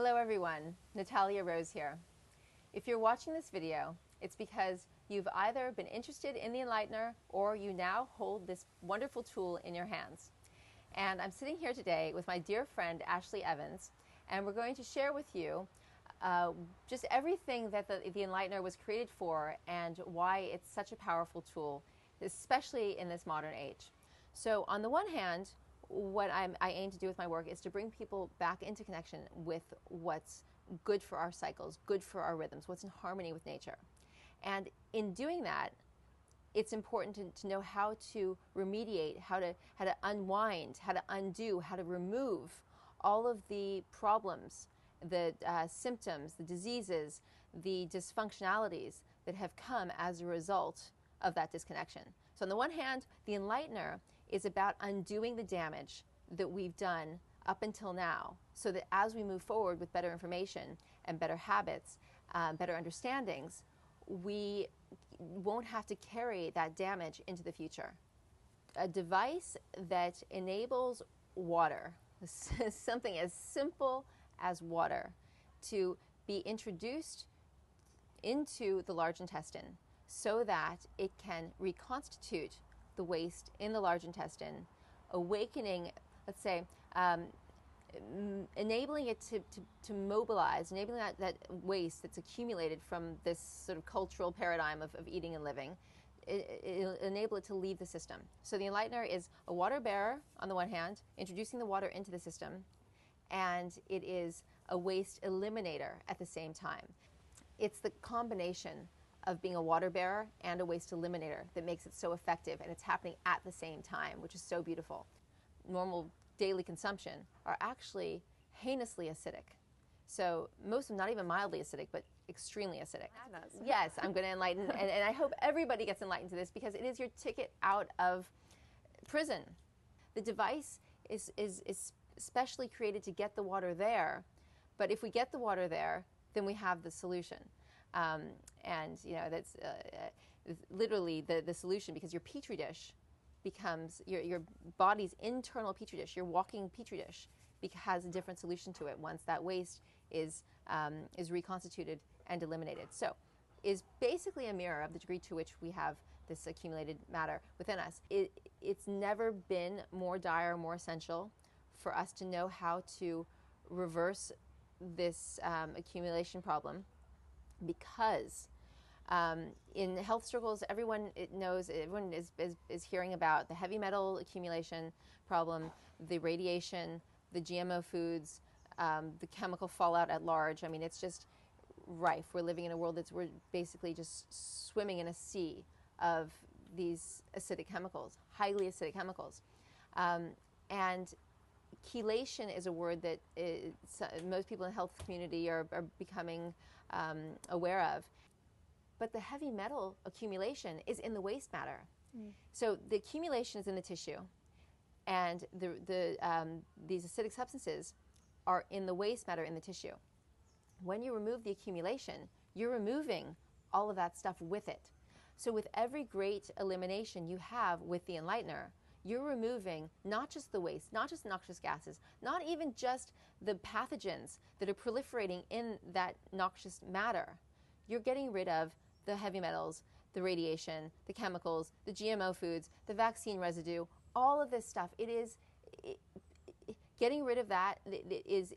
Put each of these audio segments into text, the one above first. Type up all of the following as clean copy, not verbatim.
Hello everyone, Natalia Rose here. If you're watching this video, it's because you've either been interested in the Enlightener or you now hold this wonderful tool in your hands. And I'm sitting here today with my dear friend Ashley Evans, and we're going to share with you just everything that the Enlightener was created for and why it's such a powerful tool, especially in this modern age. So on the one hand, what I aim to do with my work is to bring people back into connection with what's good for our cycles, good for our rhythms, what's in harmony with nature. And in doing that, it's important to know how to remediate, how to unwind, how to undo, how to remove all of the problems, the symptoms, the diseases, the dysfunctionalities that have come as a result of that disconnection. So on the one hand, the Enlightener is about undoing the damage that we've done up until now, so that as we move forward with better information and better habits, better understandings, we won't have to carry that damage into the future. A device that enables water, something as simple as water, to be introduced into the large intestine so that it can reconstitute the waste in the large intestine, awakening, let's say, enabling it to mobilize, enabling that waste that's accumulated from this sort of cultural paradigm of eating and living, it'll enable it to leave the system. So the Enlightener is a water bearer on the one hand, introducing the water into the system, and it is a waste eliminator at the same time. It's the combination of being a water bearer and a waste eliminator that makes it so effective, and it's happening at the same time, which is so beautiful. Normal daily consumption are actually heinously acidic. So most of them not even mildly acidic, but extremely acidic. Yes, I'm going to enlighten, and I hope everybody gets enlightened to this, because it is your ticket out of prison. The device is specially created to get the water there, but if we get the water there, then we have the solution. And you know, that's literally the solution, because your petri dish becomes your body's internal petri dish. Your walking petri dish has a different solution to it once that waste is reconstituted and eliminated. So, is basically a mirror of the degree to which we have this accumulated matter within us. It's never been more dire, more essential for us to know how to reverse this accumulation problem, because in health circles, everyone knows, everyone is hearing about the heavy metal accumulation problem, the radiation, the GMO foods, the chemical fallout at large. I mean, it's just rife. We're living in a world we're basically just swimming in a sea of these acidic chemicals, highly acidic chemicals. And chelation is a word that most people in the health community are becoming aware of. But the heavy metal accumulation is in the waste matter. So the accumulation is in the tissue, and these acidic substances are in the waste matter in the tissue. When you remove the accumulation, you're removing all of that stuff with it. So with every great elimination you have with the Enlightener, you're removing not just the waste, not just noxious gases, not even just the pathogens that are proliferating in that noxious matter. You're getting rid of the heavy metals, the radiation, the chemicals, the GMO foods, the vaccine residue, all of this stuff. Getting rid of that is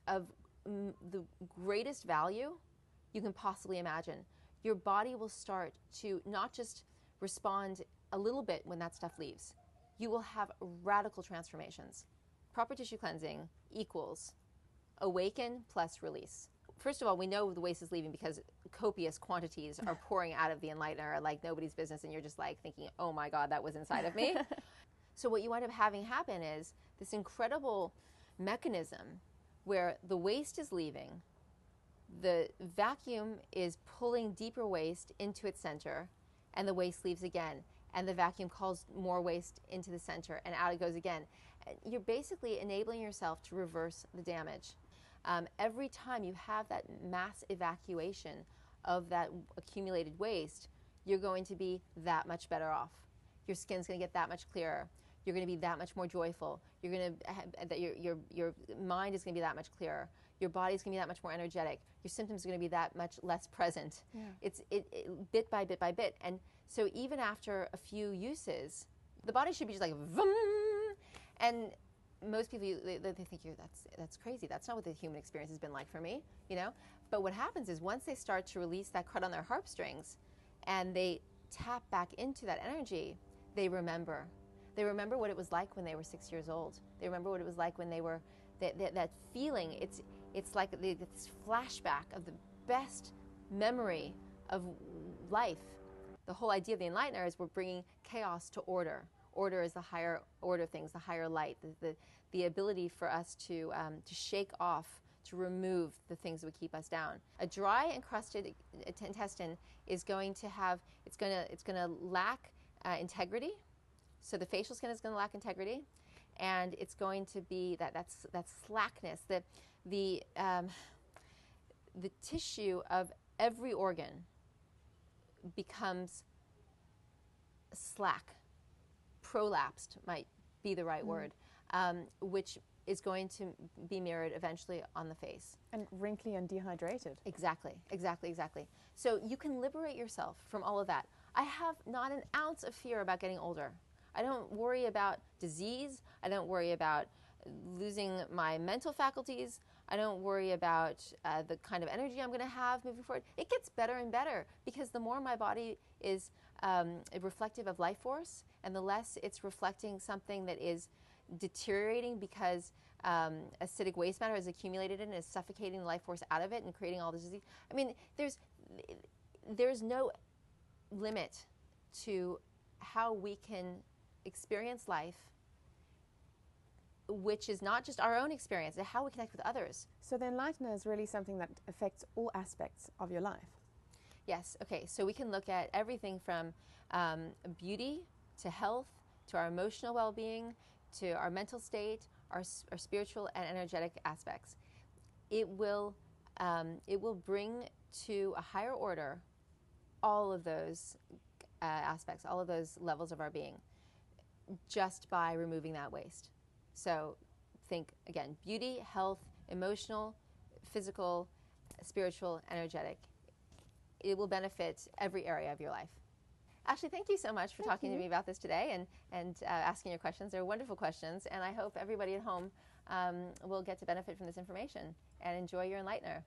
of the greatest value you can possibly imagine. Your body will start to not just respond a little bit when that stuff leaves. You will have radical transformations. Proper tissue cleansing equals awaken plus release. First of all, we know the waste is leaving because copious quantities are pouring out of the Enlightener like nobody's business, and you're just like thinking, oh my God, that was inside of me. So what you wind up having happen is this incredible mechanism where the waste is leaving, the vacuum is pulling deeper waste into its center, and the waste leaves again. And the vacuum calls more waste into the center, and out it goes again. You're basically enabling yourself to reverse the damage. Every time you have that mass evacuation of that accumulated waste, you're going to be that much better off. Your skin's going to get that much clearer. you're going to be that much more joyful. You're going to that your mind is going to be that much clearer. Your body is going to be that much more energetic. Your symptoms are going to be that much less present. Yeah. It's bit by bit by bit. And so even after a few uses, the body should be just like vroom. And most people, they think that's crazy. That's not what the human experience has been like for me, you know. But what happens is once they start to release that crud on their harp strings, and they tap back into that energy, they remember. They remember what it was like when they were 6 years old. They remember what it was like when they were that feeling. It's like this flashback of the best memory of life. The whole idea of the Enlightener is we're bringing chaos to order. Order is the higher order things, the higher light, the ability for us to shake off, to remove the things that would keep us down. A dry, encrusted intestine is going to have, it's going to lack integrity. So the facial skin is going to lack integrity, and it's going to be that slackness, the tissue of every organ becomes slack. Prolapsed might be the right word, which is going to be mirrored eventually on the face. And wrinkly and dehydrated. Exactly. So you can liberate yourself from all of that. I have not an ounce of fear about getting older. I don't worry about disease. I don't worry about losing my mental faculties. I don't worry about the kind of energy I'm going to have moving forward. It gets better and better because the more my body is reflective of life force and the less it's reflecting something that is deteriorating because acidic waste matter is accumulated in it and is suffocating the life force out of it and creating all this disease. I mean, there's no limit to how we can experience life, which is not just our own experience, but how we connect with others. So the Enlightener is really something that affects all aspects of your life. Yes, okay, so we can look at everything from beauty to health to our emotional well-being to our mental state, our spiritual and energetic aspects. It will bring to a higher order all of those aspects, all of those levels of our being, just by removing that waste. So think, again, beauty, health, emotional, physical, spiritual, energetic. It will benefit every area of your life. Ashley, thank you so much for talking to me about this today and asking your questions. They're wonderful questions, and I hope everybody at home will get to benefit from this information and enjoy your Enlightener.